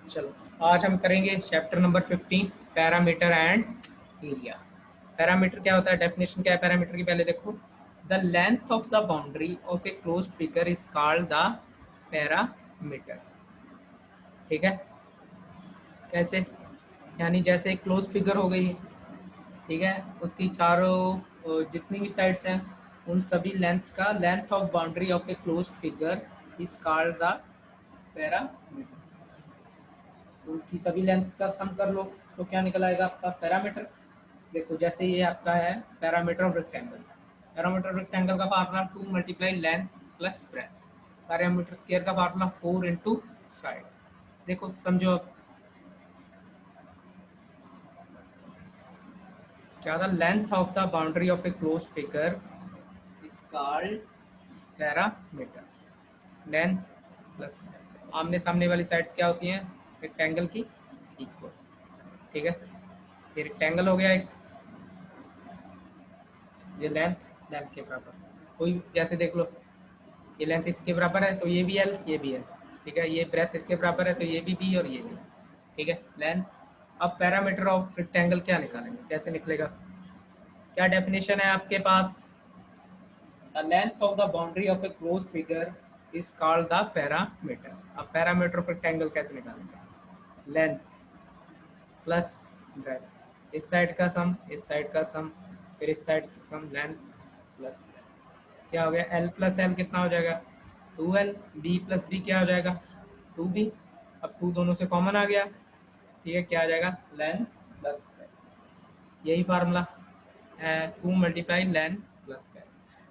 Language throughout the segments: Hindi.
चलो आज हम करेंगे chapter number 15 parameter and area. Parameter क्या होता है, डेफिनेशन क्या है पैरामीटर की, पहले देखो। The length of the boundary of a closed figure is called the parameter. ठीक है, कैसे, यानी जैसे एक क्लोज फिगर हो गई है, ठीक है, उसकी चारों जितनी भी साइड्स हैं उन सभी लेंथ्स का length of boundary of a close figure is called the parameter. उनकी सभी लेंथ्स का सम कर लो तो क्या निकल आएगा आपका पैरामीटर। देखो जैसे ये आपका है perimeter of rectangle. Perimeter of rectangle का formula 2 multiply length plus breadth. Perimeter square का फार्मूला 4 इंटू साइड। देखो समझो अब, क्या the length of the boundary of a close figure is called perimeter. Length plus आमने सामने वाली साइड्स क्या होती हैं रेक्टेंगल की, इक्वल। ठीक है, ये रेक्टेंगल हो गया एक, ये लेंथ लेंथ के बराबर, कोई जैसे देख लो ये लेंथ इसके बराबर है तो ये भी एल ये भी एल। ठीक है, ये ब्रेथ इसके बराबर है तो ये भी बी और ये भी। ठीक है, लेंथ। अब पैरामीटर ऑफ रेक्टेंगल क्या निकालेंगे, कैसे निकलेगा, क्या डेफिनेशन है आपके पास, the length of the boundary of a close figure is called the perimeter. अब पैरामीटर ऑफ रेक्टेंगल कैसे निकालेंगे, लेंथ प्लस ब्रेथ, इस साइड का सम इस साइड का सम फिर इस साइड से सम, लेंथ प्लस क्या हो गया, एल प्लस एल कितना हो जाएगा 2L, बी प्लस बी क्या हो जाएगा 2B। अब 2 दोनों से कॉमन आ गया, ठीक है, क्या आ जाएगा लेंथ प्लस यही फार्मूला है 2 multiply length plus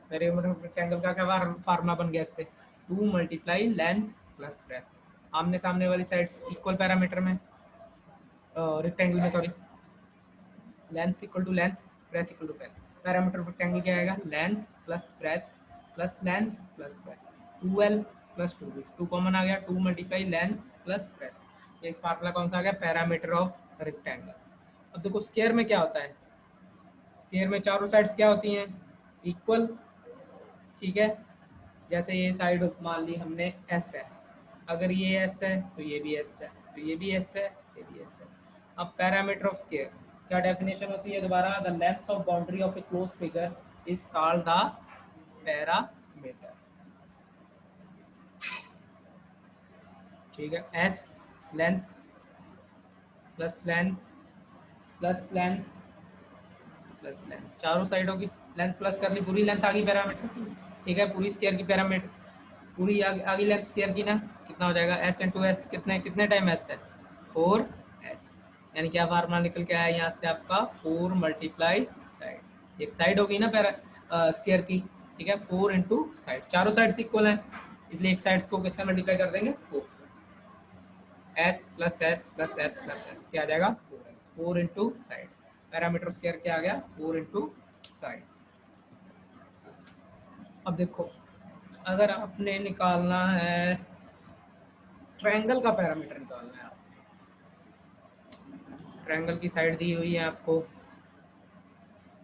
parameter rectangle का क्या फार्मूला बन गया इससे 2 मल्टीप्लाई लेंथ प्लस ब्रेथ। आमने सामने वाली साइड्स इक्वल पैरामीटर में, रेक्टेंगल में sorry, length equal to length breadth equal to breadth. Perimeter of rectangle क्या आएगा length plus breadth plus length plus breadth 2L plus 2B, 2 common आ गया 2 मल्टीप्लाई लेंथ प्लस ब्रेथ। ये फार्मूला कौन सा आ गया पैरामीटर ऑफ रेक्टेंगल। अब देखो स्क्वायर में क्या होता है, स्क्वायर में चारों साइड्स क्या होती हैं इक्वल। ठीक है, जैसे ये साइड मान ली हमने एस है, अगर ये एस है तो ये भी एस है, तो ये भी एस है, ये भी एस है। अब पैरामीटर ऑफ स्क्वायर क्या डेफिनेशन होती है दोबारा, the length of boundary of a close figure is called the parameter. ठीक है, S length plus length plus length plus length, चारों साइडों की लेंथ प्लस कर ली, पूरी लेंथ आ गई पैरामीटर। ठीक है, पूरी स्क्वायर की पैरामीटर पूरी आगे लेंथ स्क्वायर की ना, कितना हो जाएगा एस इंटू एस, कितने कितने टाइम एस है 4S। यानी क्या फार्मूला निकल के आया यहाँ से आपका 4 मल्टीप्लाई साइड, एक साइड होगी ना पैरा स्क्वायर की। ठीक है, 4 इंटू साइड, चारों साइड्स इक्वल हैं इसलिए एक साइड्स को किससे मल्टीप्लाई कर देंगे 4 से। S plus S plus S plus S क्या आ जाएगा 4S, 4 into side. Parameter square क्या आ गया 4 इंटू साइड। अब देखो अगर आपने निकालना है ट्रायंगल का पैरामीटर निकालना है, ट्रायंगल की साइड दी हुई है आपको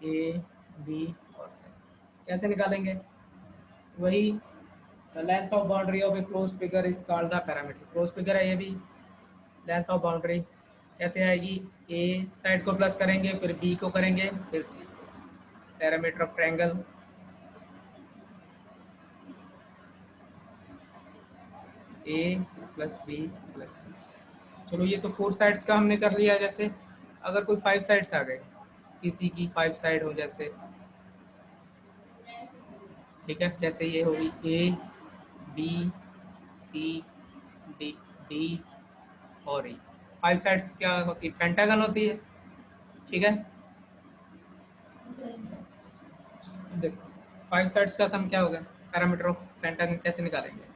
ए बी और सी, कैसे निकालेंगे, वही the length of boundary of a close figure is called the parameter. Close figure है ये भी, लेंथ ऑफ बाउंड्री कैसे आएगी, ए साइड को प्लस करेंगे फिर बी को करेंगे फिर C, perimeter of triangle A plus B plus C. चलो ये तो 4 साइड्स का हमने कर लिया, जैसे अगर कोई 5 साइड्स आ गए, किसी की 5 साइड हो जैसे, ठीक है, जैसे ये होगी A B C D D और ई, 5 साइड्स क्या होती है पेंटागन होती है। ठीक है, देखो 5 साइड्स का सम क्या होगा, पैरामीटर ऑफ पेंटागन कैसे निकालेंगे,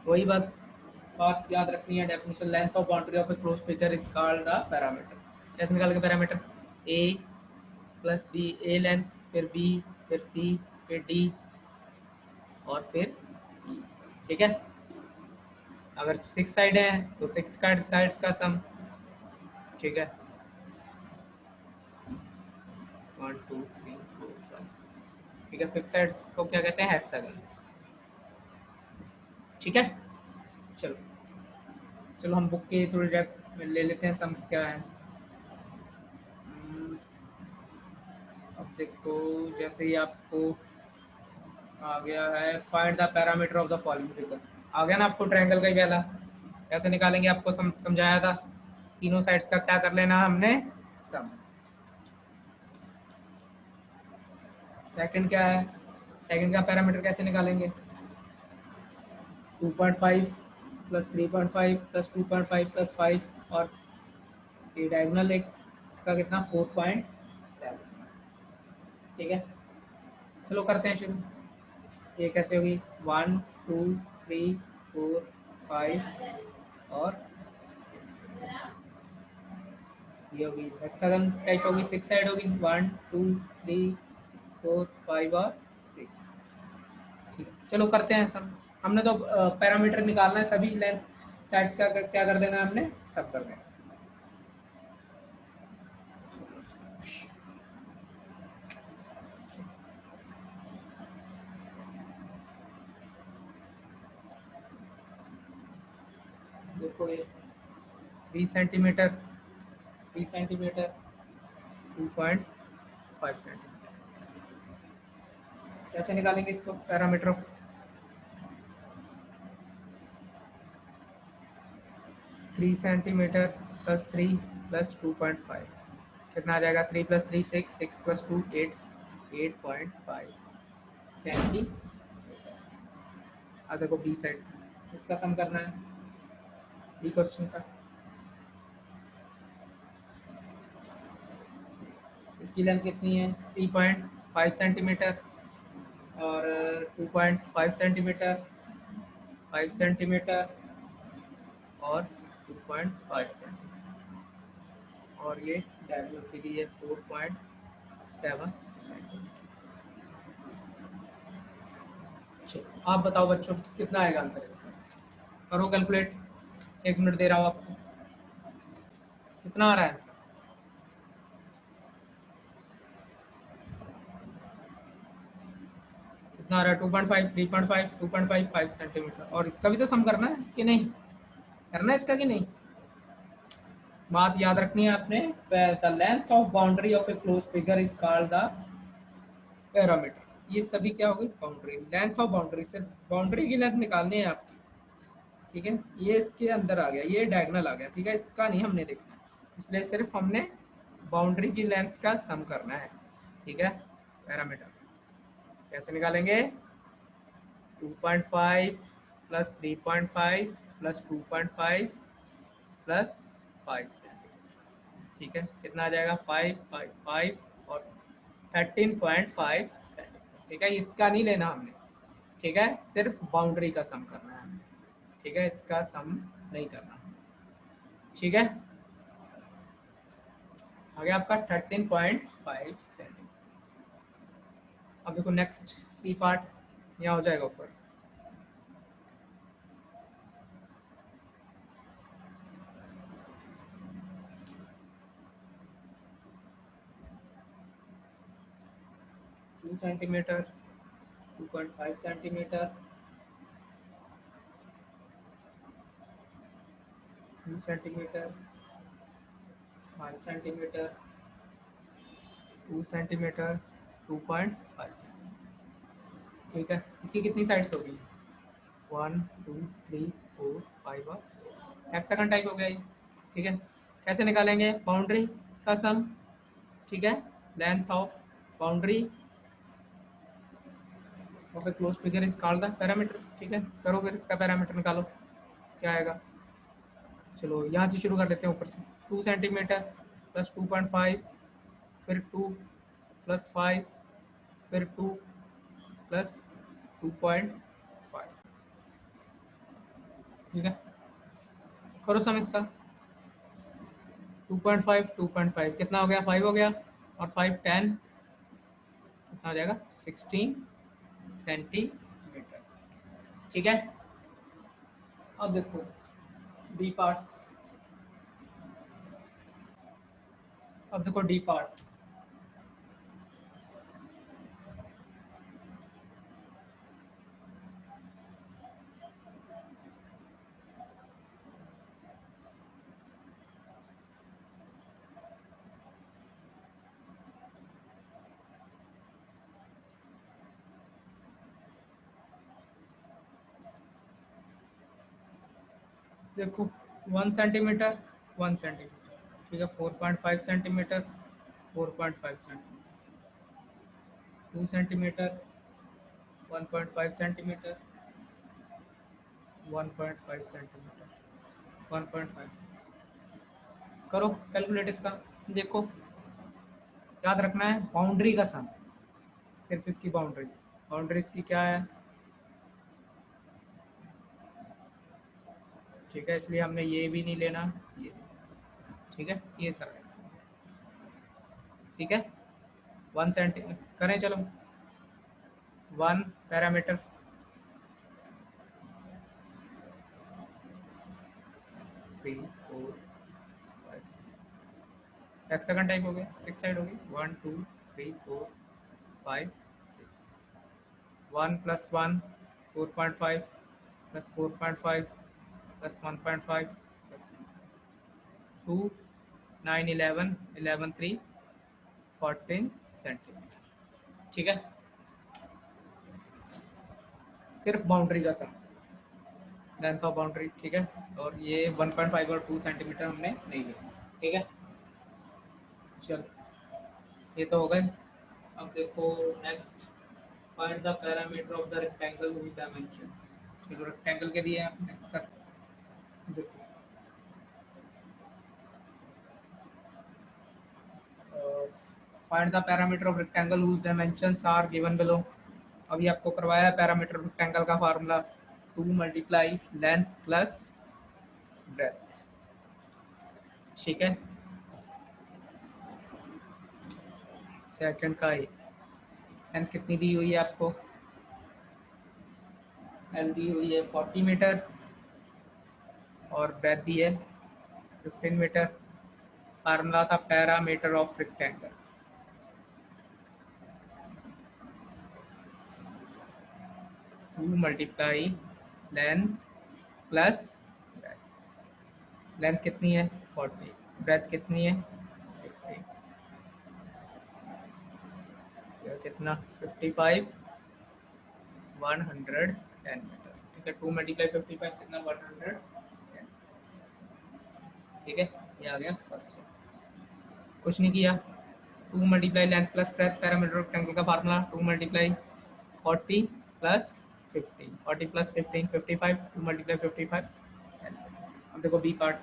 वही बात याद रखनी है, definition length of boundary of a close figure is called the parameter. कैसे निकालेंगे पैरामीटर, ए प्लस बी, ए लेंथ फिर बी फिर सी फिर डी और फिर ई। ठीक है, अगर 6 साइड है तो 6 साइड्स का सम। ठीक है, 1 2 3 4 5 6। ठीक है, 5 साइड्स को क्या कहते हैं हेक्सागन। ठीक है। चलो चलो हम बुक के थोड़ी ले लेते हैं, समझ क्या है। अब देखो जैसे ही आपको आ गया है, find the parameter of the following figure. आ गया ना आपको ट्रायंगल का ही पहला, कैसे निकालेंगे आपको समझाया था। तीनों साइड्स का क्या कर लेना हमने, सम। सेकंड क्या है, सेकंड का पैरामीटर कैसे निकालेंगे, 2.5 प्लस 3.5 प्लस 2.5 प्लस 5 और ये डायगोनल एक, इसका कितना 4.7। ठीक है, चलो करते हैं शुरू। ये कैसे होगी, 1 2 3 4 5 और ये होगी हेक्सागन टाइप होगी, 6 साइड होगी, 1 2 3 4 5 और 6। ठीक है, चलो करते हैं सब। हमने तो पैरामीटर निकालना है, सभी लेंथ साइड्स का क्या कर देना है हमने, सब कर देना। देखो ये 3 सेंटीमीटर 3 सेंटीमीटर 2.5 सेंटीमीटर, कैसे निकालेंगे इसको पैरामीटर। 3 सेंटीमीटर प्लस 3 प्लस 2.5 कितना आ जाएगा, 3 प्लस 3 6, 6 प्लस 2 8, 8.5 सेंटीमीटर। अब देखो बी साइड, इसका सम करना है, बी क्वेश्चन का। इसकी लेंथ कितनी है, 3.5 सेंटीमीटर और 2.5 सेंटीमीटर, 5 सेंटीमीटर और 2.5 सेंटीमीटर, और ये डायगोनल के लिए 4.7 सेंटीमीटर। चलो आप बताओ बच्चों कितना आएगा आंसर इसका, करो कैलकुलेट, 1 मिनट दे रहा हूँ आपको। कितना आ रहा है आंसर, कितना आ रहा है, 2.5 3.5 2.5 5 सेंटीमीटर। और इसका भी तो सम करना है कि नहीं, करना है इसका कि नहीं। बात याद रखनी है आपने, the length of boundary of a close figure is called the parameter. ये सभी क्या होगी, बाउंड्री, लेंथ ऑफ बाउंड्री, सिर्फ बाउंड्री की लेंथ निकालनी है आपकी। ठीक है, ये इसके अंदर आ गया, ये डायगोनल आ गया। ठीक है, इसका नहीं हमने देखना, इसलिए सिर्फ हमने बाउंड्री की लेंथ का सम करना है। ठीक है, पैरामीटर कैसे निकालेंगे, 2.5 प्लस 3.5 प्लस 2.5 प्लस 5 सेंटीमीटर। ठीक है, कितना आ जाएगा, 5 5 5 और 13.5 सेंटीमीटर। ठीक है, इसका नहीं लेना हमने। ठीक है, सिर्फ बाउंड्री का सम करना है हमें। ठीक है, इसका सम नहीं करना। ठीक है, आ गया आपका 13.5 सेंटीमीटर। अब देखो नेक्स्ट सी पार्ट यहाँ हो जाएगा ऊपर। Two centimetre 2.5 centimetre 2 centimetre 5 centimetre 2 centimetre 2.5 centimetre. ठीक है, इसकी कितनी साइड्स होगी, 1 2 3 4 5 और 6, हेक्सागन टाइप हो गया ये। ठीक है, कैसे निकालेंगे, बाउंड्री का सम। ठीक है, length of boundary of a close figure is called the parameter. ठीक है, करो फिर इसका पैरामीटर निकालो, क्या आएगा। चलो यहाँ से शुरू कर लेते हैं ऊपर से, 2 सेंटीमीटर प्लस 2.5 फिर 2 प्लस 5 फिर 2 प्लस 2.5। ठीक है, करो सम इसका, 2.5 2.5 कितना हो गया, 5 हो गया, और 5 10 कितना हो जाएगा, 16 सेंटीमीटर। ठीक है, अब देखो डी पार्ट, अब देखो डी पार्ट। देखो 1 सेंटीमीटर 1 सेंटीमीटर, ठीक है, 4.5 centimetre 4.5 centimetre, 2 centimetre 1.5 centimetre 1.5 centimetre 1.5। करो कैलकुलेट इसका। देखो याद रखना है बाउंड्री का सम, सिर्फ इसकी बाउंड्री, बाउंड्री इसकी क्या है, ठीक है, इसलिए हमने ये भी नहीं लेना, ये, ठीक है, ये सब है इसका, ठीक है। 1 सेंटीमीटर करें, चलो 1 पैरामीटर, 3 4 5 6, हेक्सागन टाइप हो गया, 6 साइड हो गई, 1 2 3 4 5 6, 1+1 4.5 +4.5 +1.5 +2 9 11 11 3 14 सेंटीमीटर, ठीक है, सिर्फ बाउंड्री का सम, लेंथ ऑफ बाउंड्री, ठीक है। और ये 1.5 और 2 सेंटीमीटर हमने नहीं लिया, ठीक है। चल ये तो हो गए। अब देखो next, find the parameter of the rectangle whose dimensions. चलो रेक्टेंगल के दिए हैं, नेक्स्ट कर देखो, find the parameter of rectangle whose dimensions are given below. अभी आपको करवाया है पैरामीटर रेक्टेंगल का formula, 2 multiply length plus breadth, ठीक है। सेकंड का ही लेंथ कितनी दी हुई है आपको, एल दी हुई है 40 मीटर और ब्रेथ दी है 15 मीटर। फार्मूला था parameter of rectangle, 2 multiply length plus breath. Length कितनी है 40, ब्रेथ कितनी है 50, यह कितना 55 110 मीटर, ठीक है। 2 मल्टीप्लाई 55 कितना 110, ठीक है। ये आ गया फर्स्ट, कुछ नहीं किया, 2 multiply length plus breadth, perimeter rectangle का formula 2 multiply 40 plus 15, 40 plus 15 55, 2 multiply 55। अब देखो B part,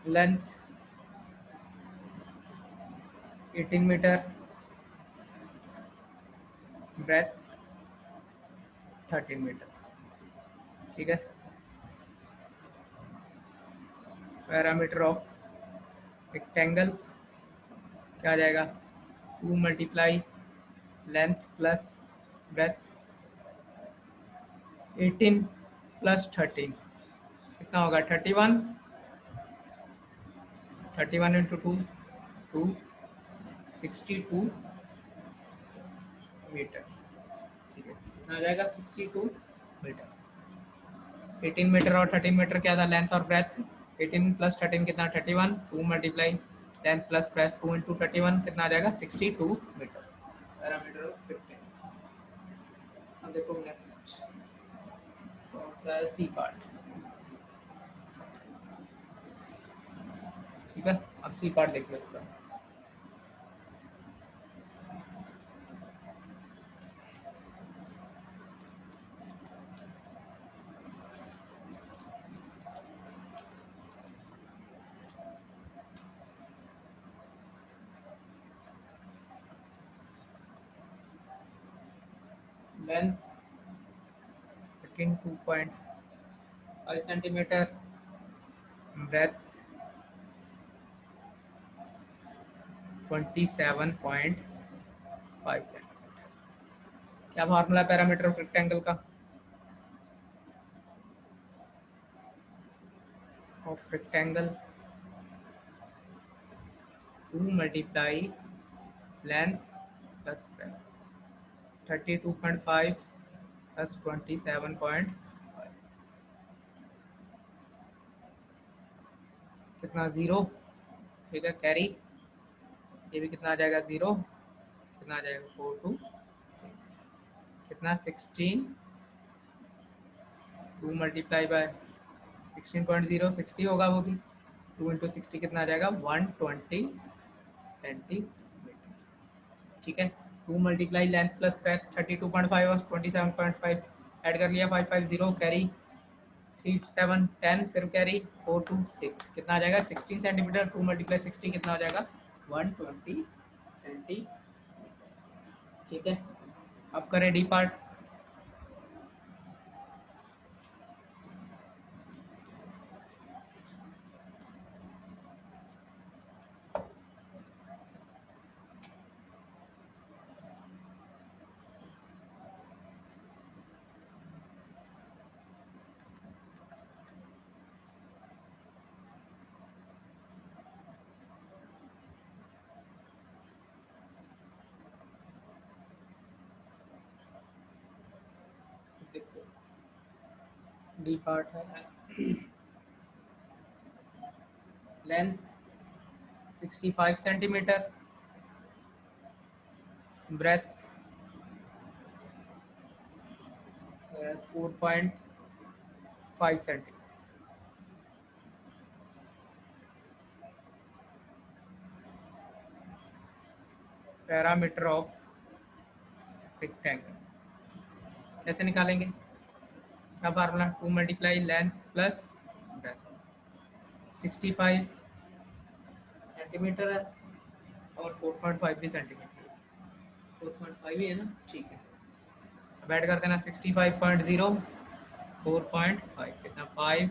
length 18 metre, breadth 13 metre, ठीक है। पैरामीटर ऑफ रेक्टेंगल क्या आ जाएगा, 2 multiply length plus breadth 18 plus 13 कितना होगा 31, 31 इंटू 2 262 मीटर, ठीक है, कितना आ जाएगा 62 मीटर। 18 मीटर और 13 मीटर क्या था, लेंथ और ब्रेथ, 18 प्लस 13 कितना 31, 2 multiply length plus breath 2 into 31 कितना आ जाएगा 62 मीटर, पैरामीटर ऑफ 15। अब देखो नेक्स्ट कौन सा है, सी पार्ट, ठीक है। अब सी पार्ट देख लो इसका, लेंथ 2.5 सेंटीमीटर, ब्रेथ 27.5 सेंटीमीटर। क्या फार्मूला पैरामीटर ऑफ रेक्टेंगल का, of rectangle 2 multiply length plus breath 32.5 plus 27.5 कितना 0, ठीक है, कैरी, ये भी कितना आ जाएगा 0, कितना आ जाएगा 4 2 6, कितना 16 2 मल्टीप्लाई बाय 16.0, 60 होगा वो भी। 2 इंटू 60 कितना आ जाएगा 120 सेंटीमीटर। ठीक है। 2 मल्टीप्लाई लेंथ प्लस ब्रेथ 32.5 और 27.5 ऐड कर लिया 550 कैरी 3 7 10 फिर कैरी 4 2 6 कितना आ जाएगा 16 सेंटीमीटर। 2 मल्टीप्लाई 60 कितना हो जाएगा 120 सेंटी। ठीक है। अब करें डी पार्ट। देखो डी पार्ट है length 65 centimetre, breadth 4.5 centimetre. Parameter of rectangle कैसे निकालेंगे? क्या formula? 2 multiply length plus breadth 65 centimetre है और 4.5 भी सेंटीमीटर, 4.5 ही है ना। ठीक है। अब ऐड कर देना 65.0 4.5 कितना 5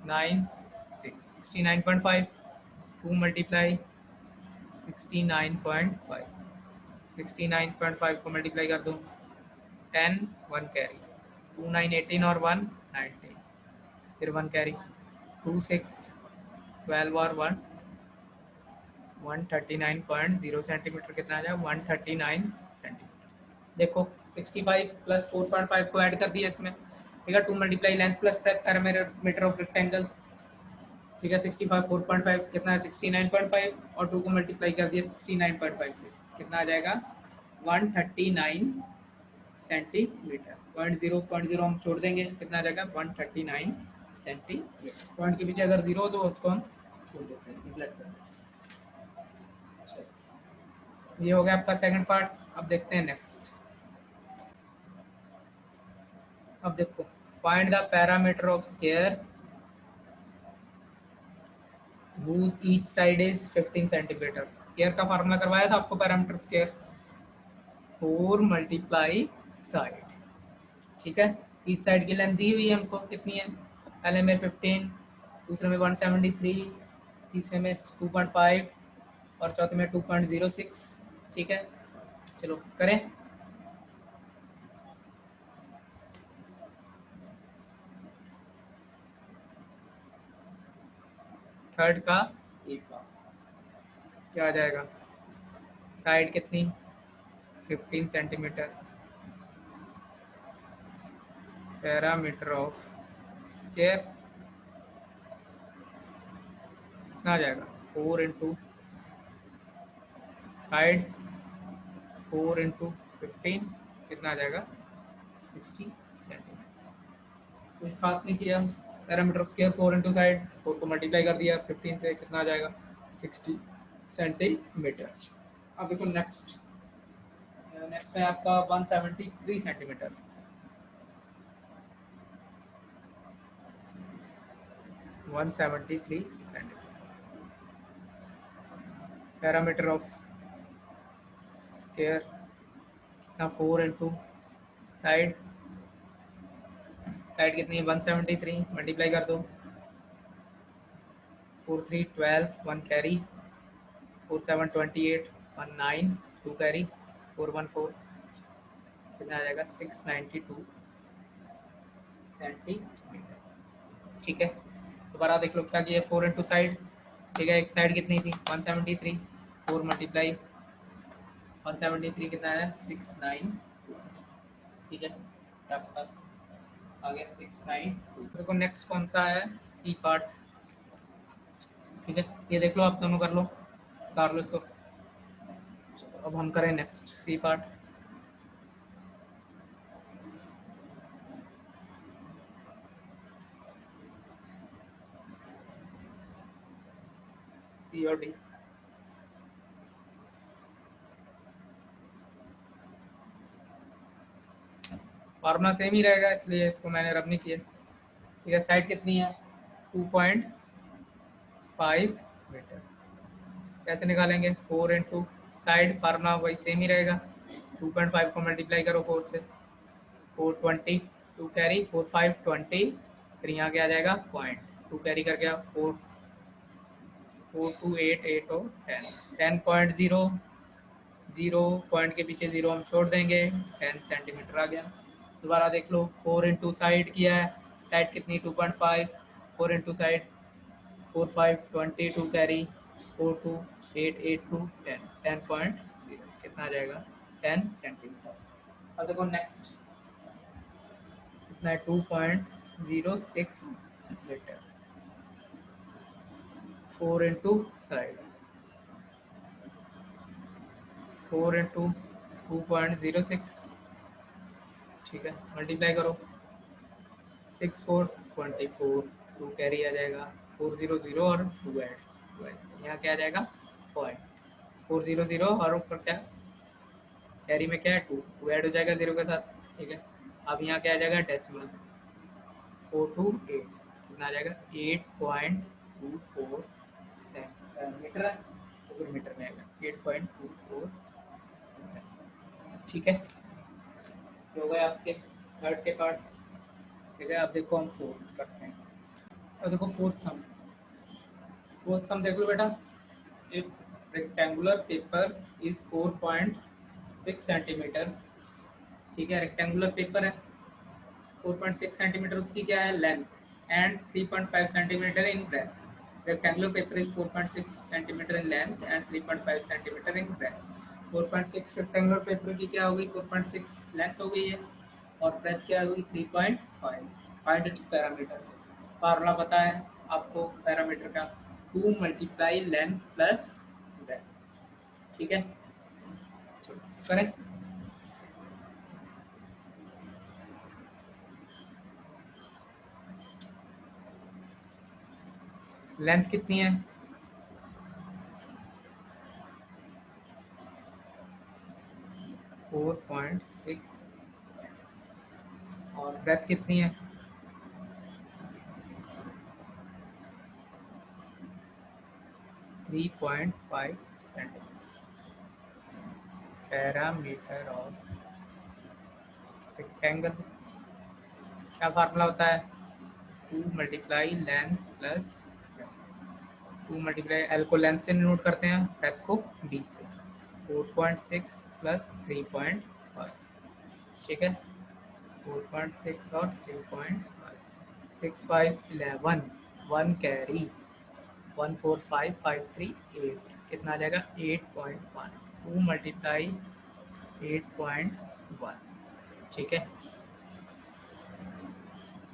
9 6 69.5। 2 मल्टीप्लाई 69.5 69.5 को मल्टीप्लाई कर दो 10 1 कैरी 2 9 18 और 1 19 फिर 1 कैरी 2 6 12 और 1 139.0 सेंटीमीटर कितना आ जाए 139 सेंटीमीटर। देखो 65 प्लस 4.5 को ऐड कर दिया इसमें। ठीक है। 2 multiply length plus parameter of rectangle. ठीक है। 65 4.5 कितना है 69.5 और 2 को मल्टीप्लाई कर दिया 69.5 से कितना आ जाएगा 139 सेंटीमीटर। 0.0 हम छोड़ देंगे कितना आ जाएगा 139 सेंटीमीटर। पॉइंट के पीछे अगर जीरो हो तो उसको हम छोड़ देते हैं नेगलेक्ट करते हैं। ये हो गया आपका सेकंड पार्ट। अब देखते हैं नेक्स्ट। अब देखो find the parameter of square whose each side is 15 centimetre. Square का फार्मूला करवाया था आपको पैरामीटर स्क्वायर 4 मल्टीप्लाई साइड। ठीक है। इस साइड की लेंथ दी हुई है हमको कितनी है, पहले में 15, दूसरे में 173, तीसरे में 2.5 और चौथे में 2.06। ठीक है। चलो करें। थर्ड का एक का क्या आ जाएगा, साइड कितनी 15 सेंटीमीटर, पैरामीटर ऑफ स्क्वायर कितना आ जाएगा 4 इंटू साइड 4 इंटू 15 कितना आ जाएगा 60 सेंटीमीटर। कुछ खास नहीं किया। Parameter of square 4 into side 4 को मल्टीप्लाई कर दिया 15 से कितना आ जाएगा 60 सेंटीमीटर। अब देखो नेक्स्ट नेक्स्ट है आपका 173 centimetre. 173 centimetre parameter of square कितना 4 इंटू साइड साइड कितनी है 173 मल्टीप्लाई कर दो 4 3 12 1 कैरी 4 7 28 1 9 2 कैरी 4 1 4 कितना आ जाएगा 692 सेंटीमीटर। ठीक है। दोबारा देख लो क्या किया 4 इंटू साइड। ठीक है। एक साइड कितनी थी 173 4 मल्टीप्लाई 173 कितना है 692। ठीक है। आपका आ गया 692। देखो नेक्स्ट कौन सा है सी पार्ट। ठीक है। ये देख लो आप दोनों कर लो उतार लो इसको। अब हम करें नेक्स्ट सी पार्ट। सी और डी। फार्मूला सेम ही रहेगा, इसलिए इसको मैंने रब नहीं किया। ठीक है, साइड कितनी है 2.5 मीटर। कैसे निकालेंगे 4 इंटू साइड, फार्मूला वही सेम ही रहेगा। 2.5 को मल्टीप्लाई करो 4 से, 420 2 कैरी 4 5 20, फिर यहाँ क्या आ जाएगा पॉइंट, 2 कैरी कर गया 4 4 2 8 8 और 10 10.0, 0 पॉइंट के पीछे 0 हम छोड़ देंगे, 10 सेंटीमीटर आ गया। दोबारा देख लो 4 इंटू साइड किया है, साइड कितनी 2.5, 4 इंटू साइड 4 5 20 2 कैरी 4 2 8 8 2 10 10.0 कितना आ जाएगा 10 सेंटीमीटर। अब देखो नेक्स्ट कितना है 2.06 मीटर। 4 इंटू साइड 4 इंटू 2.06, ठीक है, मल्टीप्लाई करो 6 4 24, 2 कैरी आ जाएगा 400 और 2 ऐड, यहाँ क्या आ जाएगा पॉइंट 400 और ऊपर क्या कैरी में क्या है 2 2 ऐड हो जाएगा 0 के साथ। ठीक है, अब यहाँ क्या आ जाएगा डेसिमल 4 2 8 कितना आ जाएगा 8.24 मीटर है, तो फिर मीटर में आएगा 8.24। ठीक है, ये हो गए आपके थर्ड के पार्ट। ठीक है, अब देखो हम फोर्थ करते हैं। अब देखो फोर्थ सम देख लो बेटा। एक रेक्टेंगुलर पेपर इज 4.6 सेंटीमीटर। ठीक है, रेक्टेंगुलर पेपर है 4.6 सेंटीमीटर, उसकी क्या है length, and 3.5 centimetre in breadth. Rectangular paper is 4.6 centimetre in length and 3.5 centimetre in breadth. 4.6 rectangular paper की क्या होगी 4.6 लेंथ हो गई है, और ब्रेथ क्या होगी 3.5। Find its parameter. फार्मूला पता है आपको पैरामीटर का, 2 मल्टीप्लाई लेंथ प्लस ब्रेथ। ठीक है, करें। लेंथ कितनी है 4.6 और ब्रेथ कितनी है 3.5 सेंटीमीटर। पैरामीटर ऑफ रेक्टेंगल क्या फार्मूला होता है 2 multiply length plus 2 multiply L को लेंथ से नोट करते हैं, ब्रेथ को बी से, 4.6 प्लस 3.5। ठीक है, 4.6 और 3.5, 6 5 11, 1 कैरी 1 4 5 5 3 8, कितना आ जाएगा 8.1। 2 मल्टीप्लाई 8.1। ठीक है,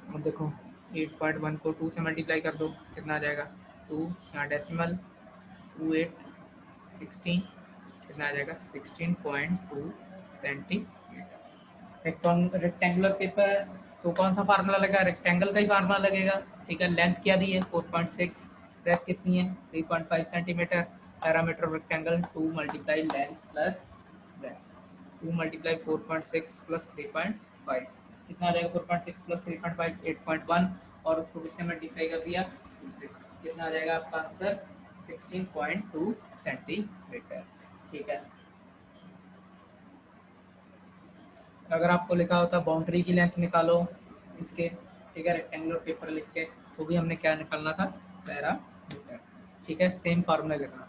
अब देखो 8.1 को 2 से मल्टीप्लाई कर दो, कितना आ जाएगा 2, यहाँ डेसिमल 2 8 16, कितना आ जाएगा 16.2 सेंटीमीटर। रेक्टेंगुलर पेपर है तो कौन सा फार्मूला लगेगा, रेक्टेंगल का ही फार्मूला लगेगा। ठीक है, लेंथ क्या दी है 4.6, ब्रेथ कितनी है 3.5 centimetre. Parameter of rectangle 2 multiply length plus breath, 2 multiply 4.6 plus 3.5, कितना आ जाएगा 4.6 प्लस 3.5 8.1, और उसको किससे मल्टीप्लाई कर दिया 2 से, कितना आ जाएगा आपका आंसर 16.2 सेंटीमीटर। ठीक है, अगर आपको लिखा होता बाउंड्री की लेंथ निकालो इसके, ठीक है, रेक्टेंगुलर पेपर लिख के, तो भी हमने क्या निकालना था पैरामीटर। ठीक है, सेम फार्मूला लिखना था।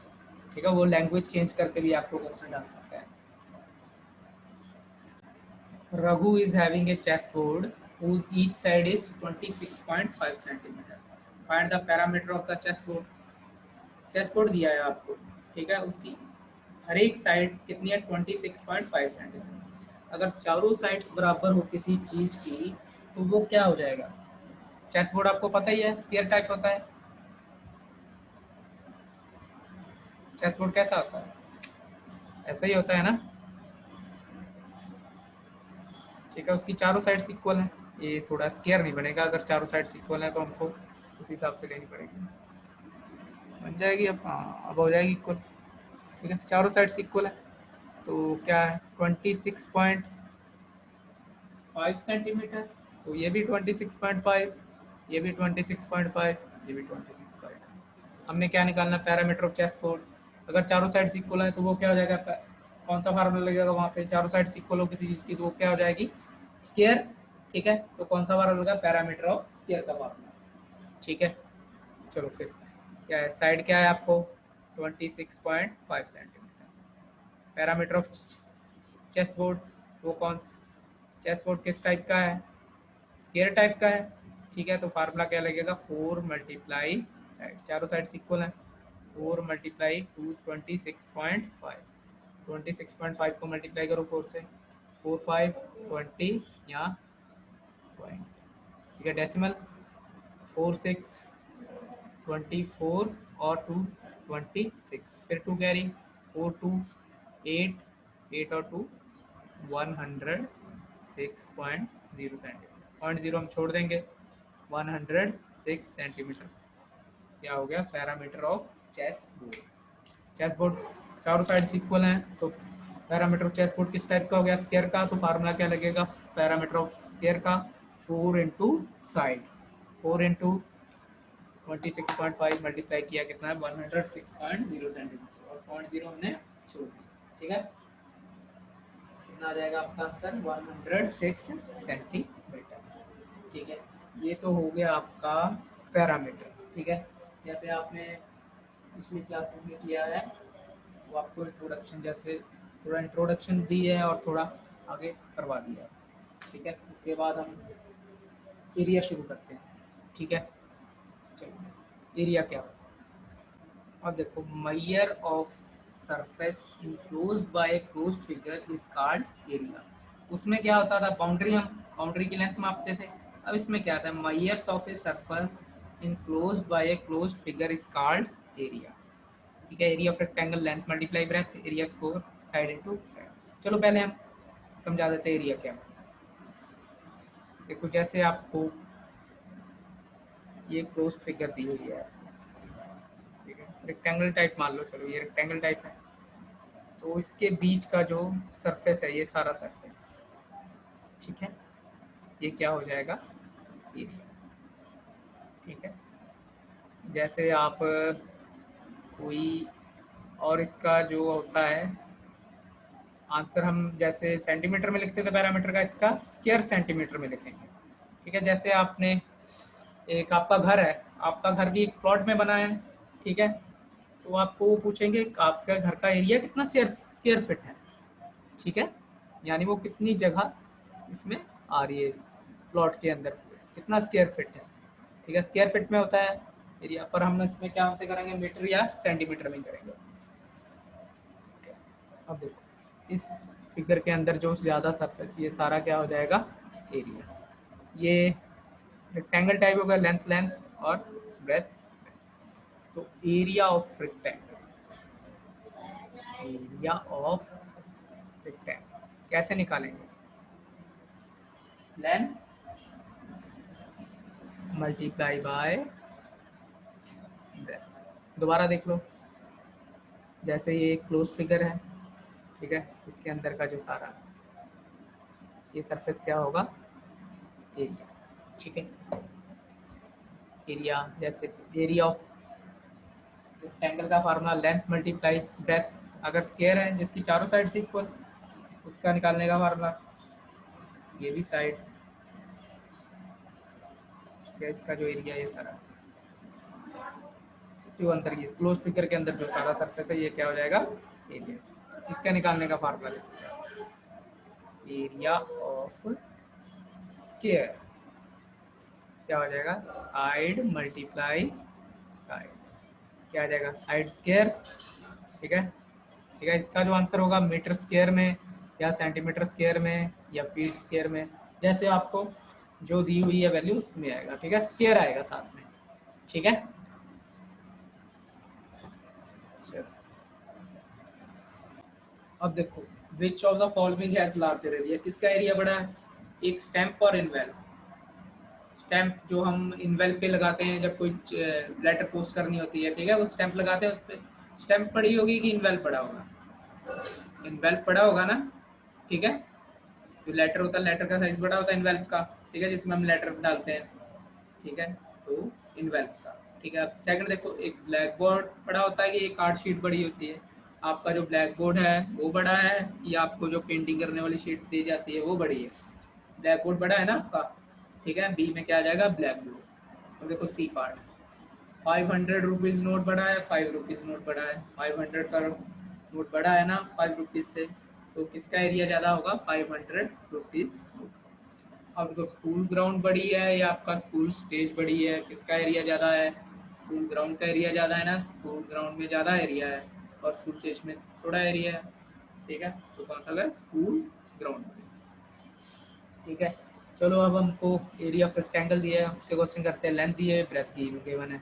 ठीक है, वो लैंग्वेज चेंज करके भी आपको क्वेश्चन डाल सकता है। Raghu is having a chessboard whose each side is 26.5 centimeter. Find the parameter of the chessboard. Chessboard दिया है आपको, ठीक है, उसकी हर एक साइड कितनी है 26.5 सेंटीमीटर। अगर चारों साइड्स बराबर हो किसी चीज की तो वो क्या हो जाएगा, चेसबोर्ड आपको पता ही है स्क्वायर टाइप होता है। चेसबोर्ड कैसा होता है, ऐसा ही होता है ना। ठीक है, उसकी चारों साइड्स इक्वल है, ये थोड़ा स्क्वायर नहीं बनेगा, अगर चारों साइड्स इक्वल है तो हमको उस हिसाब से लेनी पड़ेगी। बन जाएगी अब। हाँ, अब हो जाएगी इक्वल। ठीक है, चारों साइड्स इक्वल है तो क्या है 26.5 सेंटीमीटर। तो ये भी 26.5, ये भी 26.5, ये भी 26.5। हमने क्या निकालना, पैरामीटर ऑफ चेस्ट बोर्ड। अगर चारों साइड्स इक्वल है तो वो क्या हो जाएगा, कौन सा फार्मूला लगेगा वहाँ पे, चारों साइड्स इक्वल हो किसी चीज़ की तो वो क्या हो जाएगी, स्क्वायर। ठीक है, तो कौन सा फार्मूला लगेगा, पैरामीटर ऑफ स्क्वायर का फार्मूला। ठीक है, चलो फिर क्या है, साइड क्या है आपको 26.5 centimetre. Parameter of chest board, वो कौन, चेस्ट बोर्ड किस टाइप का है, स्क्वायर टाइप का है। ठीक है, तो फार्मूला क्या लगेगा, 4 मल्टीप्लाई साइड, चारों साइड्स इक्वल है, 4 मल्टीप्लाई 26.5, 26.5 को मल्टीप्लाई करो 4 से, 4 5 20 यहाँ पॉइंट। ठीक है, डेसिमल 4 6 24 और 2 26, फिर 2 कैरी 4 2 8, 8 और 2 106.0 सेंटीमीटर। पॉइंट जीरो हम छोड़ देंगे, 106 सेंटीमीटर क्या हो गया, parameter of chest board. Chest board चारों साइड्स इक्वल हैं तो पैरामीटर ऑफ चेस्ट बोर्ड किस टाइप का हो गया, स्क्वायर का। तो फार्मूला क्या लगेगा, पैरामीटर ऑफ स्क्वायर का 4 इंटू साइड, 4 इंटू 26.5 मल्टीप्लाई किया कितना है 106.0 सेंटीमीटर, और पॉइंट जीरो हमने छोड़ दिया। ठीक है, कितना आ जाएगा आपका आंसर, 106 सेंटीमीटर। ठीक है, ये तो हो गया आपका पैरामीटर। ठीक है, जैसे आपने पिछली क्लासेस में किया है, वो आपको इंट्रोडक्शन, जैसे थोड़ा इंट्रोडक्शन दी है और थोड़ा आगे करवा दिया है। ठीक है, इसके बाद हम एरिया शुरू करते हैं। ठीक है, चलो एरिया क्या होता है, अब देखो, measure of surface enclosed by closed figure is called area. उसमें क्या होता था, बाउंड्री, हम बाउंड्री की लेंथ मापते थे। अब इसमें क्या था, measures of a surface enclosed bye a closed figure is called area. ठीक है, area of rectangle length multiply breath, area square side into side. चलो पहले हम समझा देते हैं एरिया क्या है। देखो, जैसे आपको ये क्लोज फिगर दी हुई है, ठीक है, रेक्टेंगल टाइप मान लो, चलो ये रेक्टेंगल टाइप है, तो इसके बीच का जो सरफेस है, ये सारा सरफेस, ठीक है, ये क्या हो जाएगा, एरिया। ठीक है, जैसे आप कोई और इसका जो होता है आंसर, हम जैसे सेंटीमीटर में लिखते थे पैरामीटर का, इसका स्क्वायर सेंटीमीटर में लिखेंगे। ठीक है, जैसे आपने एक आपका घर है, आपका घर भी एक प्लॉट में बना है। ठीक है, तो आपको वो पूछेंगे आपका घर का एरिया कितना स्क्वायर फीट है। ठीक है, यानी वो कितनी जगह इसमें आ रही है, इस प्लॉट के अंदर कितना स्क्वायर फीट है। ठीक है, स्क्वायर फीट में होता है एरिया, पर हम इसमें क्या हमसे करेंगे, मीटर या सेंटीमीटर में करेंगे। अब देखो, इस फिगर के अंदर जो ज़्यादा सरफेस, ये सारा क्या हो जाएगा, एरिया। ये रेक्टेंगल टाइप होगा, लेंथ लेंथ और ब्रेथ। तो area of rectangle, area of rectangle कैसे निकालेंगे, लेंथ मल्टीप्लाई बाय ब्रेथ। दोबारा देख लो, जैसे ये क्लोज फिगर है, ठीक है, इसके अंदर का जो सारा ये सरफेस क्या होगा, एरिया। ठीक है, एरिया, जैसे एरिया ऑफ रेक्टेंगल का फार्मूला लेंथ मल्टीप्लाई ब्रेथ, अगर स्क्वायर है जिसकी चारों साइड से इक्वल, उसका निकालने का फार्मूला, ये भी साइड, इसका जो एरिया है सारा, जो अंदर ये क्लोज फिगर के अंदर जो सारा सरफेस है, ये क्या हो जाएगा, एरिया। इसका निकालने का फार्मूला, एरिया ऑफ स्क्वायर क्या हो जाएगा, साइड मल्टीप्लाई साइड, क्या आ जाएगा, साइड स्क्वायर। ठीक है, ठीक है, इसका जो आंसर होगा मीटर स्क्वायर में या सेंटीमीटर स्क्वायर में या फीट स्क्वायर में, जैसे आपको जो दी हुई है वैल्यू उसमें आएगा। ठीक है, स्क्वायर आएगा साथ में। ठीक है, चलो अब देखो, which of the following has larger area, किसका एरिया बड़ा है, एक स्टैम्प और इनवेल्व। स्टैंप जो हम इनवेल्प पे लगाते हैं जब कोई लेटर पोस्ट करनी होती है, ठीक है, वो स्टैंप लगाते हैं, उस पर स्टैंप पड़ी होगी कि इनवेल्प पड़ा होगा? इनवेल्प पड़ा होगा ना, ठीक है। जो लेटर होता है, लेटर का साइज बड़ा होता है इनवेल्प का, ठीक है, जिसमें हम लेटर डालते हैं, ठीक है, तो इनवेल्प का, ठीक है। अब सेकंड देखो, एक ब्लैक बोर्ड बड़ा होता है कि एक कार्ड शीट बड़ी होती है? आपका जो ब्लैक बोर्ड है वो बड़ा है, या आपको जो पेंटिंग करने वाली शीट दी जाती है वो बड़ी है? ब्लैक बोर्ड बड़ा है ना आपका, ठीक है। बी में क्या आ जाएगा? Black board. अब देखो सी पार्ट, 500 रुपीज़ नोट बड़ा है, 5 रुपीज़ नोट बड़ा है, 500 का नोट बड़ा है ना 5 रुपीज़ से, तो किसका एरिया ज़्यादा होगा? 500 रुपीज़। अब देखो स्कूल ग्राउंड बड़ी है या आपका स्कूल स्टेज बड़ी है, किसका एरिया ज़्यादा है? स्कूल ग्राउंड का एरिया ज़्यादा है ना, स्कूल ग्राउंड में ज़्यादा एरिया है और स्कूल स्टेज में थोड़ा एरिया है, ठीक है। तो कौन सा होगा? स्कूल ग्राउंड, ठीक है। चलो अब हमको एरिया ऑफ रेक्टेंगल दिया है, उसके क्वेश्चन करते हैं। लेंथ दी है, ब्रेथ की गिवन है,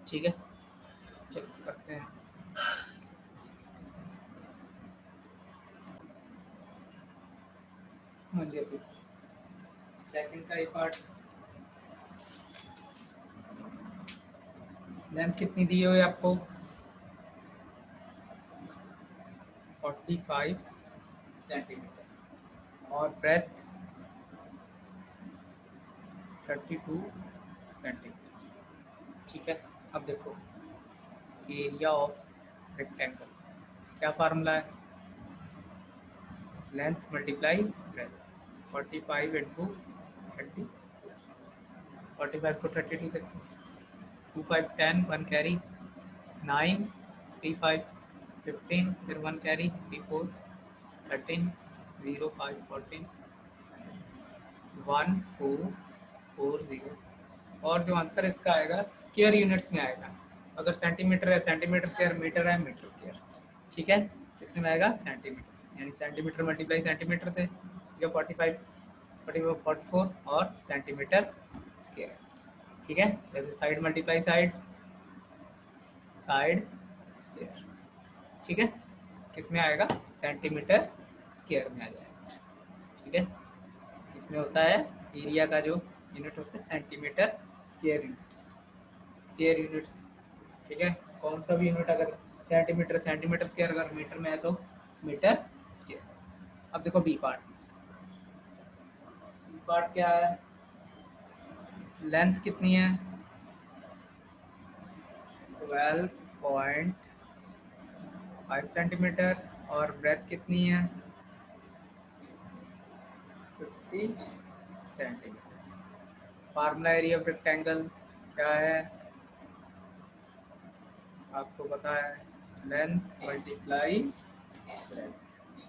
ठीक है, चलो करते हैं। हाँ जी, अभी सेकंड का एक पार्ट, लेंथ कितनी दी हुई है आपको? 45 सेंटीमीटर और ब्रेथ 32 सेंटीमीटर, ठीक है। अब देखो एरिया ऑफ रेक्टेंगल, क्या फार्मूला है? लेंथ मल्टीप्लाई ब्रेथ, 45 इंटू 30, 45 को 32 से 2 5 10, 1 कैरी 9, 3 5 15, फिर 1 कैरी 3 4 13, 0 5 14, 1 4 4 0। और जो आंसर इसका आएगा स्क्वायर यूनिट्स में आएगा। अगर सेंटीमीटर है सेंटीमीटर स्क्वायर, मीटर है मीटर स्क्वायर, ठीक है। कितने में आएगा? सेंटीमीटर, यानी सेंटीमीटर मल्टीप्लाई सेंटीमीटर से, ठीक है, 45 44 और सेंटीमीटर स्क्वायर, ठीक है। जैसे side multiply side, side square, ठीक है, किस में आएगा? सेंटीमीटर स्क्वायर में आ जाएगा, ठीक है। इसमें होता है एरिया का जो यूनिट होता है centimetre square units, square units, ठीक है। कौन सा भी यूनिट अगर सेंटीमीटर सेंटीमीटर स्क्वायर अगर मीटर में है तो मीटर स्क्वायर। अब देखो बी पार्ट, बी पार्ट क्या है? लेंथ कितनी है? 12.5 सेंटीमीटर और ब्रेथ कितनी है? 50 centimetre. Formula area of rectangle क्या है? आपको पता है, लेंथ मल्टीप्लाई ब्रेथ।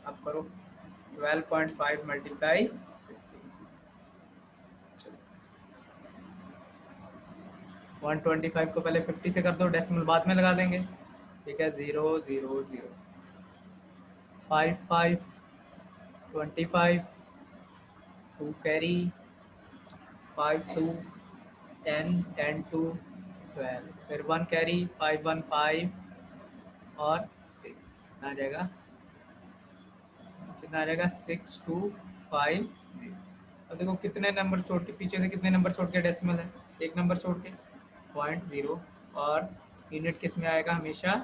अब करो 12.5 मल्टीप्लाई 125 को पहले 50 से कर दो, डेसिमल बाद में लगा देंगे, ठीक है। 0 0 0 5 5 25 2 कैरी 5 2 10 10 2 12, फिर 1 कैरी 5 1 5 और 6, कितना आ जाएगा? कितना आ जाएगा? 6 2 5 0। अब देखो कितने नंबर छोड़ के, पीछे से कितने नंबर छोड़ के डेसिमल है? एक नंबर छोड़ के, 0.0। और यूनिट किस में आएगा? हमेशा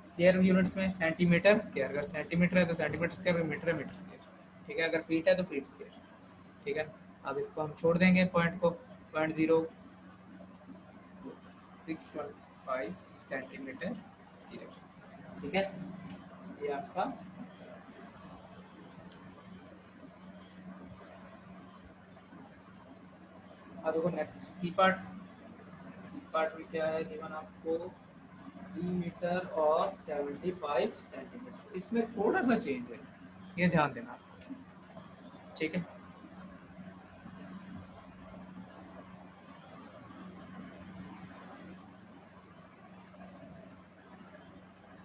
स्क्वायर यूनिट्स में, सेंटीमीटर स्क्वायर। अगर सेंटीमीटर है तो सेंटीमीटर स्क्वायर, अगर मीटर है मीटर स्क्वायर, ठीक है। अगर फीट है तो फीट स्क्वायर, ठीक है। अब इसको हम छोड़ देंगे पॉइंट को, 0.0 6.5 सेंटीमीटर स्क्वायर, ठीक है। ये आपका, अब देखो next C part, C part में क्या है गिवन आपको? 3 मीटर और 75 सेंटीमीटर। इसमें थोड़ा सा चेंज है, ये ध्यान देना, ठीक है।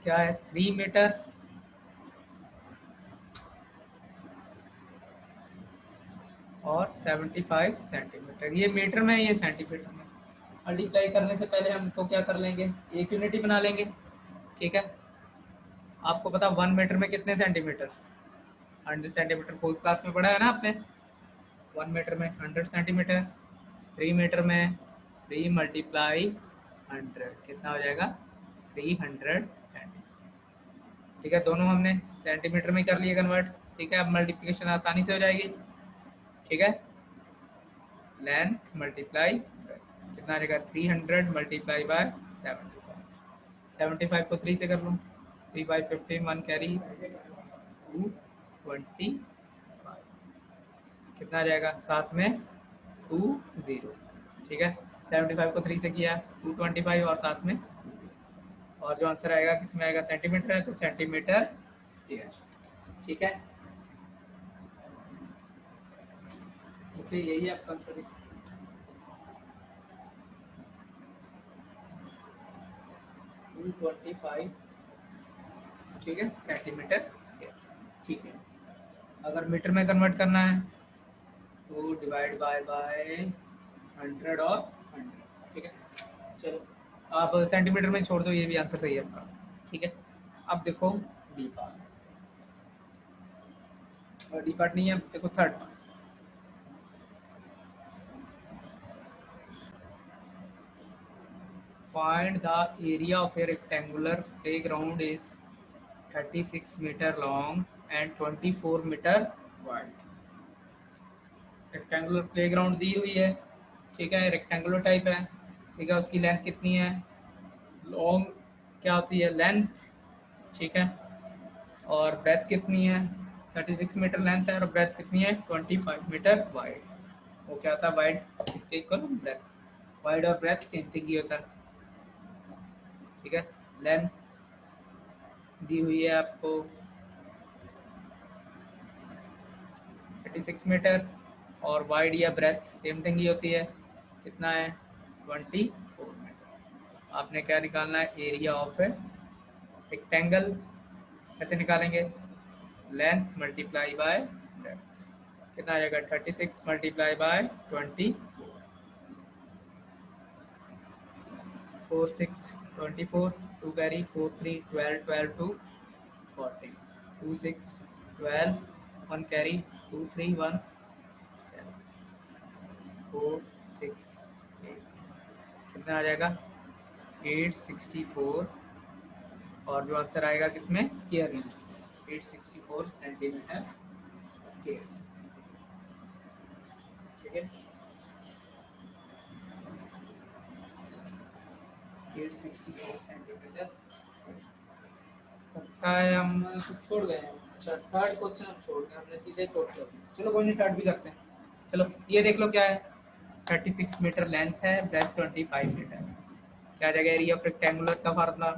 क्या है? 3 मीटर और 75 सेंटीमीटर, ये मीटर में, ये सेंटीमीटर में। मल्टीप्लाई करने से पहले हम तो क्या कर लेंगे? एक यूनिट ही बना लेंगे, ठीक है। आपको पता 1 मीटर में कितने सेंटीमीटर? 100 सेंटीमीटर, फोर्थ क्लास में पढ़ा है ना आपने, 1 मीटर में 100 सेंटीमीटर, 3 मीटर में 3 मल्टीप्लाई 100 कितना हो जाएगा 300 सेंटीमीटर। ठीक है, दोनों हमने सेंटीमीटर में कर लिए कन्वर्ट। ठीक है, अब मल्टीप्लिकेशन आसानी से हो जाएगी। ठीक है, लेंथ मल्टीप्लाई कितना आ जाएगा 300 मल्टीप्लाई बाय 75 को 3 से कर लूँ, 3 बाई 15 1 कैरी 220 कितना आ जाएगा साथ में 20। ठीक है, 75 को 3 से किया 225 और साथ में 20। और जो आंसर आएगा किस में आएगा सेंटीमीटर है तो सेंटीमीटर स्क्वायर। ठीक है, तो यही आपका आंसर है। 225 ठीक है सेंटीमीटर स्क्वायर। ठीक है, अगर मीटर में कन्वर्ट करना है तो डिवाइड बाय 100 और 100। ठीक है, चलो आप सेंटीमीटर में छोड़ दो, ये भी आंसर सही है आपका। ठीक है, अब देखो डी पार्ट, और डी पार्ट नहीं है, देखो third part. Find the area of a rectangular playground is 36 metre long and 24 metre wide. Rectangular playground दी हुई है। ठीक है, रेक्टेंगुलर टाइप है। ठीक है, उसकी लेंथ कितनी है, लॉन्ग क्या होती है लेंथ। ठीक है, और ब्रेथ कितनी है 36 मीटर लेंथ है, और ब्रेथ कितनी है 25 मीटर वाइड। वो क्या था वाइड, इसके इक्वल ब्रेथ। वाइड और ब्रेथ सेम थिंग ही होता है। ठीक है, लेंथ दी हुई है आपको 36 मीटर, और वाइड या ब्रेथ सेम थिंग ही होती है, कितना है 24 मीटर। आपने क्या निकालना है एरिया ऑफ ए रेक्टेंगल। कैसे निकालेंगे, लेंथ मल्टीप्लाई बाय ब्रेथ कितना आ जाएगा 36 मल्टीप्लाई बाय 24 4 6 24 2 कैरी 4 3 12 12 2 40 2 6 12 1 कैरी 2 3 1 7 4 6 8 कितना आ जाएगा 864। और जो आंसर आएगा किसमें स्क्वायर में 864 सेंटीमीटर स्क्वायर। ठीक है, 864 सेंटीमीटर। लगता है हम कुछ छोड़ गए हैं। अच्छा, थर्ड क्वेश्चन हम छोड़ गए, हमने सीधे फोर्थ कर दिया। चलो कोई नहीं, थर्ड भी करते हैं। चलो ये देख लो क्या है, 36 मीटर लेंथ है, ब्रेथ 25 मीटर। क्या आ जाएगा एरिया ऑफ रेक्टेंगुलर का फार्मूला।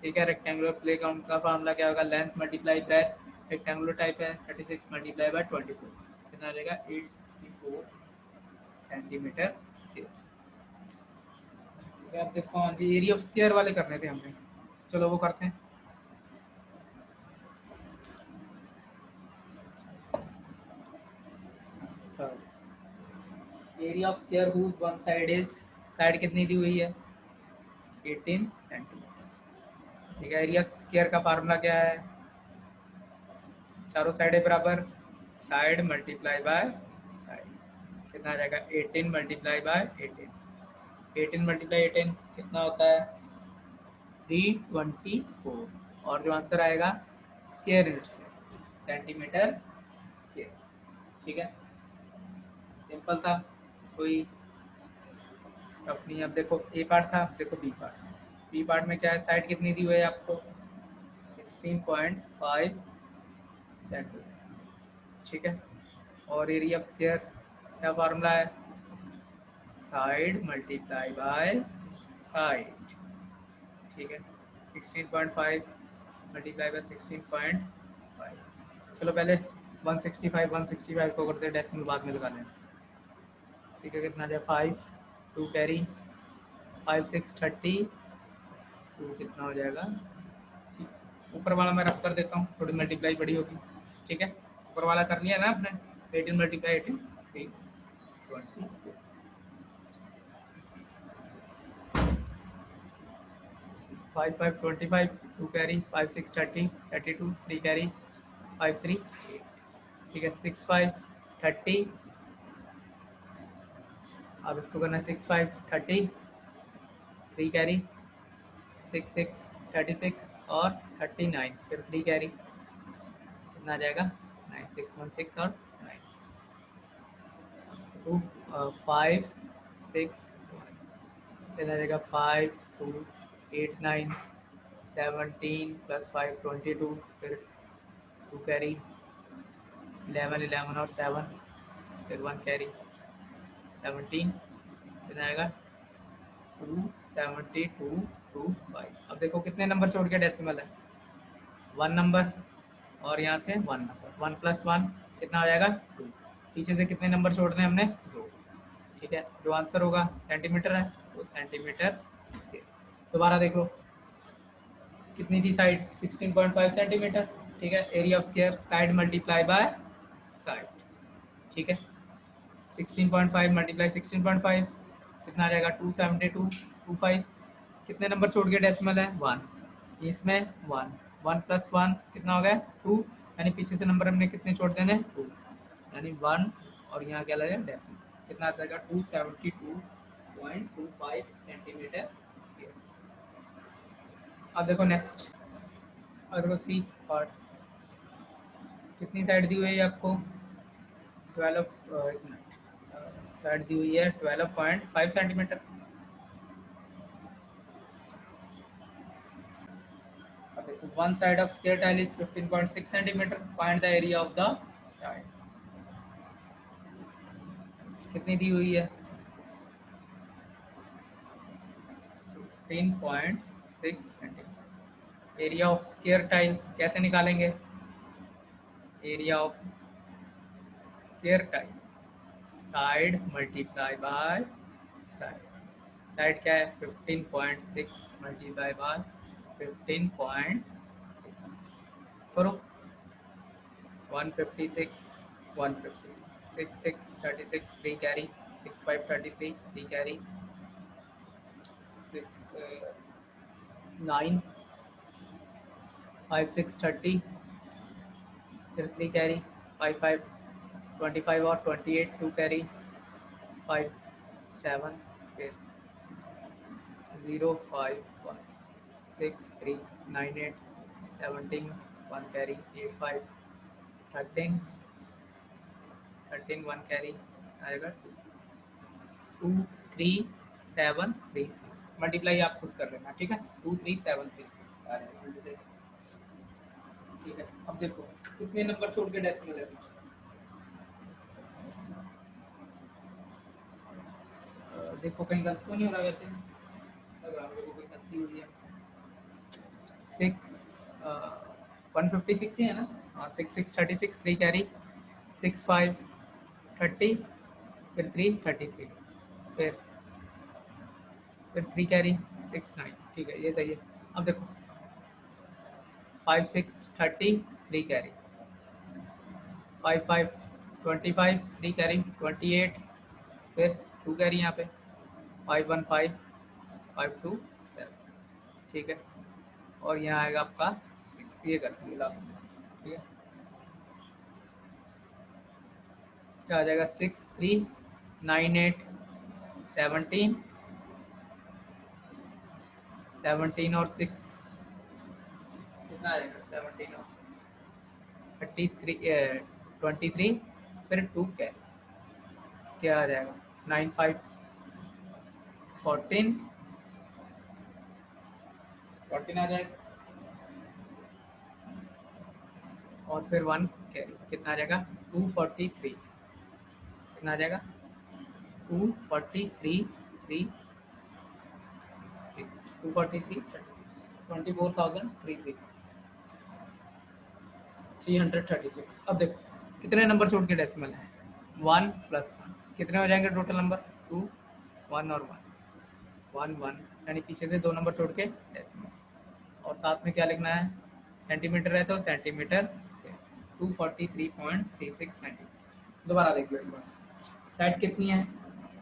ठीक है, रेक्टेंगुलर प्लेग्राउंड का फार्मूला क्या होगा, length multiply breath, rectangular type है 36 मल्टीप्लाई बाय 24 कितना आ जाएगा 864 सेंटीमीटर स्क्वायर। अब देखो हाँ जी, एरिया ऑफ स्क्वायर वाले करने थे हमने, चलो वो करते हैं। Area of square whose one side is, side कितनी दी हुई है 18 सेंटीमीटर। ठीक है, एरिया स्क्वायर का फार्मूला क्या है, चारों साइडें बराबर, साइड मल्टीप्लाई बाय साइड कितना आ जाएगा 18 मल्टीप्लाई बाय 18 18 मल्टीप्लाई 18 कितना होता है 324। और जो आंसर आएगा स्क्वायर यूनिट्स में सेंटीमीटर स्क्वायर। ठीक है, सिंपल था, कोई टफ नहीं। अब देखो ए पार्ट था, देखो बी पार्ट। बी पार्ट में क्या है, साइड कितनी दी हुई है आपको 16.5 सेंटीमीटर। ठीक है, और एरिया ऑफ स्क्वायर क्या फार्मूला है, साइड मल्टीप्लाई बाय साइड। ठीक है, 16.5 मल्टीप्लाई बाय 16.5। चलो पहले 165 को करते हैं डेसिमल, बाद में लगा लेना। ठीक है, कितना जाए 5 2 कैरी 5 6 30 2 कितना हो जाएगा, ऊपर वाला मैं रफ कर देता हूँ, थोड़ी मल्टीप्लाई बड़ी होगी। ठीक है, ऊपर वाला कर लिया ना आपने 18 मल्टीप्लाई 18 3 20 5 5 25 2 कैरी 5 6 30 32 3 कैरी 5 3 8। ठीक है, 6 5 30 अब इसको करना 6 5 30 3 कैरी 6 6 36 और 39 फिर 3 कैरी कितना आ जाएगा 9 6 1 6 और 9 2 5 6 कितना आ जाएगा 5 2 8 9 17 प्लस 5 22 फिर 2 कैरी 11 11 और 7 फिर 1 कैरी 17 कितना आएगा 272 25। अब देखो कितने नंबर छोड़ के डेसिमल है 1 नंबर और यहाँ से 1 नंबर 1 प्लस 1 कितना आ जाएगा 2। पीछे से कितने नंबर छोड़ने हमने 2। ठीक है जो आंसर होगा सेंटीमीटर है वो सेंटीमीटर स्केल। दोबारा देख लो कितनी थी साइड 16.5 सेंटीमीटर। ठीक है area of square side multiply by side. ठीक है 16.5 मल्टीप्लाई 16.5 कितना आ जाएगा 272 कितने नंबर छोड़ के डेसिमल है 1 इसमें 1 1 प्लस 1 कितना हो गया 2 यानी पीछे से नंबर हमने कितने छोड़ देने 2 यानी 1 और यहाँ क्या लगेगा डेसिमल कितना आ जाएगा 272.25 सेंटीमीटर स्क्वायर। अब देखो नेक्स्ट अब देखो सी पार्ट कितनी साइड दी हुई है आपको 12 साइड दी हुई है 12.5 centimetre. One side of square tile is 15.6 centimeter. Find the area of the tile. कितनी दी हुई है 15.6 centimetre. Area of square tile कैसे निकालेंगे area of square tile side multiply by side. Side क्या है 15.6 मल्टीप्लाई बाय 15.6 करो 156 156 6 6 36 3 कैरी 6 5 33 3 कैरी 6 9 5 6 30 फिर 3 कैरी 5 5 25 और 28 2 कैरी 5 7 फिर 0 5 1 6 3 9 8 17 1 कैरी 8 5 13 1 कैरी आएगा 2 3 7 3 6 मल्टीप्लाई आप खुद कर लेना। ठीक है 2 3 7 3 6 आ जाएगा। ठीक है अब देखो कितने नंबर छोड़ के डेसिमल है पीछे देखो कहीं गलत तो नहीं हो रहा वैसे लग रहा है कोई गलती हुई है 6 156 ही है ना हाँ 6 6 36 3 कैरी 6 5 30 फिर 3 33 फिर 3 कैरी 6 9 ठीक है ये सही है। अब देखो 5 6 30 3 कैरी 5 5 25 3 कैरी 28 फिर 2 कैरी यहाँ पे 5 1 5 5 2 7 ठीक है और यहाँ आएगा आपका 6 ये कर देंगे लास्ट में। ठीक है क्या आ जाएगा 6 3 9 8 17 17 और 6 कितना आ जाएगा 17 और 6 33 23 फिर 2 क्या आ जाएगा 9 5 14 14 आ जाएगा और फिर 1 कैरी कितना आ जाएगा 243 कितना आ जाएगा 243 3 6 243 36 24,336 336। अब देखो कितने नंबर छोड़ के डेसिमल है 1 प्लस 1 कितने हो जाएंगे टोटल नंबर 2 1 और 1 1 1 यानी पीछे से 2 नंबर छोड़ के डेसिमल और साथ में क्या लिखना है सेंटीमीटर है तो सेंटीमीटर स्क्वायर 243.36 सेंटीमीटर। दोबारा देख लो एक बार साइड कितनी है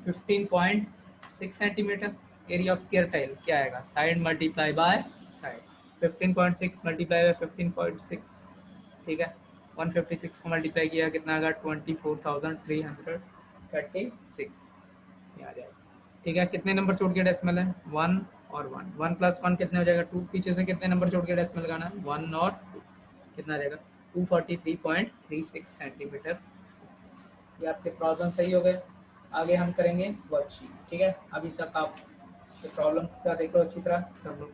15.6 centimetre. Area of square tile क्या आएगा side multiply by side 15.6 multiply by 15.6 ठीक है 156 को मल्टीप्लाई किया कितना आएगा 24,336 ये आ जाएगा। ठीक है, कितने नंबर छोड़ के डेसिमल है? 1 और 1, 1 प्लस 1 कितने हो जाएगा? 2। पीछे से कितने नंबर छोड़ के डेसिमल लगाना है? 1 और 2, कितना आ जाएगा? 243.36 सेंटीमीटर। ये आपके प्रॉब्लम सही हो गए। आगे हम करेंगे वर्कशीट। ठीक है, अभी तक आप प्रॉब्लम का देखो अच्छी तरह कर लो।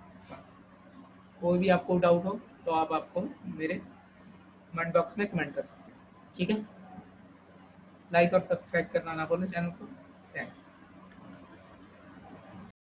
कोई भी आपको डाउट हो तो आप आपको मेरे कमेंट बॉक्स में कमेंट कर सकते हैं। ठीक है, लाइक और सब्सक्राइब करना ना भूलें चैनल को। थैंक्स।